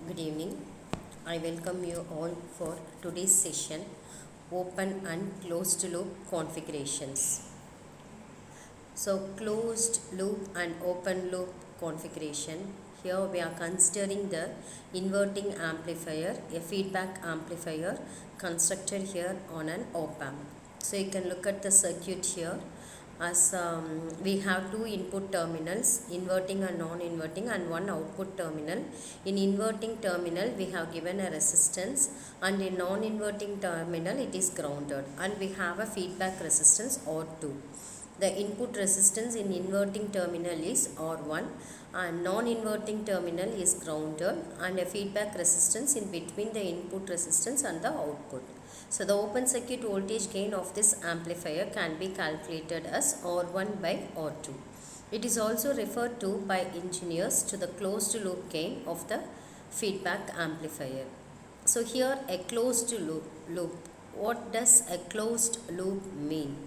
Good evening. I welcome you all for today's session, Open and Closed Loop Configurations. So closed loop and open loop configuration. Here we are considering the inverting amplifier, a feedback amplifier constructed here on an op-amp. So you can look at the circuit here as we have two input terminals, inverting and non-inverting, and one output terminal. In inverting terminal we have given a resistance, and in non-inverting terminal it is grounded, and we have a feedback resistance R2. The input resistance in inverting terminal is R1 and non-inverting terminal is grounded, and a feedback resistance in between the input resistance and the output. So the open circuit voltage gain of this amplifier can be calculated as R1 by R2. It is also referred to by engineers to the closed loop gain of the feedback amplifier. So here a closed loop. What does a closed loop mean?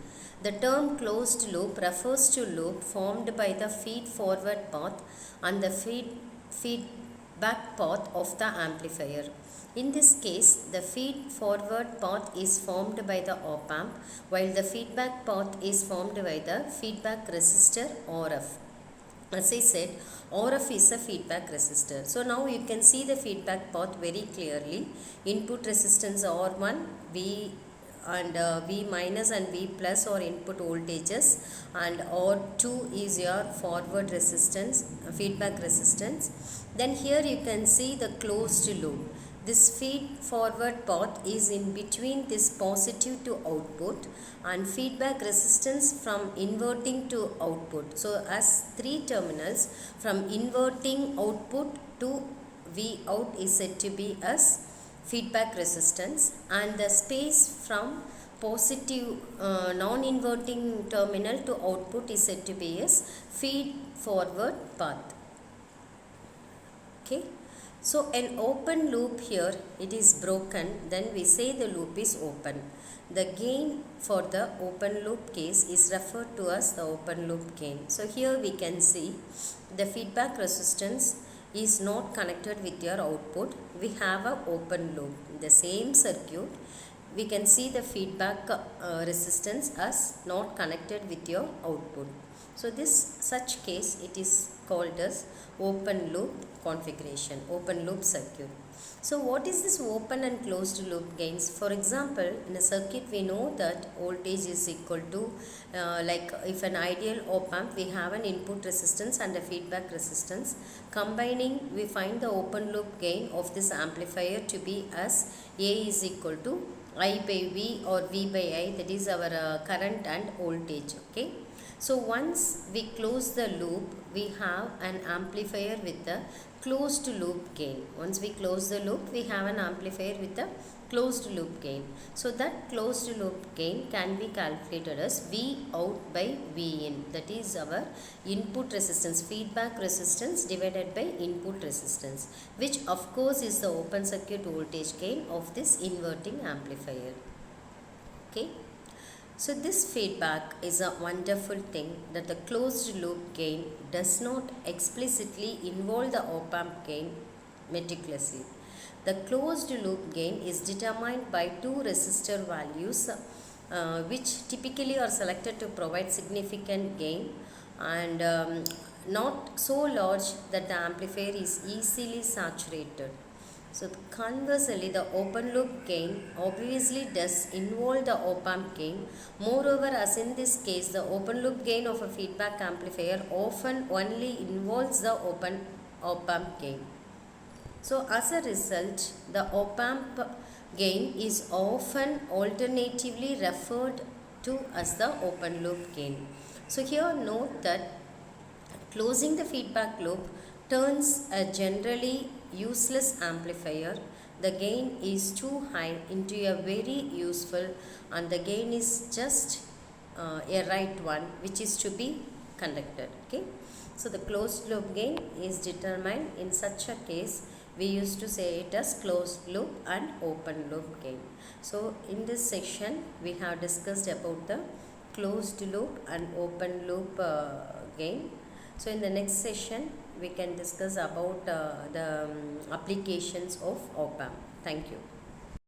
The term closed loop refers to loop formed by the feed-forward path and the feedback path of the amplifier. In this case, the feed-forward path is formed by the op-amp, while the feedback path is formed by the feedback resistor RF. As I said, RF is a feedback resistor. So now you can see the feedback path very clearly. Input resistance R1, V and V minus and V plus are input voltages, and R2 is your forward resistance, feedback resistance. Then here you can see the closed loop. This feed forward path is in between this positive to output and feedback resistance from inverting to output. So as three terminals from inverting output to V out is said to be as feedback resistance, and the space from positive non-inverting terminal to output is said to be as feed forward path. Okay. So an open loop here, it is broken, then we say the loop is open. The gain for the open loop case is referred to as the open loop gain. So here we can see the feedback resistance is not connected with your output. We have an open loop. In the same circuit, we can see the feedback resistance as not connected with your output. So this such case, it is called as open loop configuration, open loop circuit. So what is this open and closed loop gains? For example, in a circuit we know that voltage is equal to like if an ideal op-amp, we have an input resistance and a feedback resistance. Combining, we find the open loop gain of this amplifier to be as A is equal to I by V or V by I, that is our current and voltage. Okay. So once we close the loop, we have an amplifier with the closed loop gain. Once we close the loop, we have an amplifier with the closed loop gain. So that closed loop gain can be calculated as V out by V in. That is our input resistance, feedback resistance divided by input resistance, which of course is the open circuit voltage gain of this inverting amplifier. Okay. So this feedback is a wonderful thing that the closed loop gain does not explicitly involve the op-amp gain meticulously. The closed loop gain is determined by two resistor values which typically are selected to provide significant gain and not so large that the amplifier is easily saturated. So conversely, the open loop gain obviously does involve the op-amp gain. Moreover, as in this case, the open loop gain of a feedback amplifier often only involves the op-amp gain. So as a result, the op-amp gain is often alternatively referred to as the open loop gain. So here note that closing the feedback loop turns a generally useless amplifier, the gain is too high, into a very useful, and the gain is just a right one which is to be conducted. Okay. So the closed loop gain is determined in such a case. We used to say it as closed loop and open loop gain. So in this section we have discussed about the closed loop and open loop gain. So in the next session we can discuss about the applications of op amp. Thank you.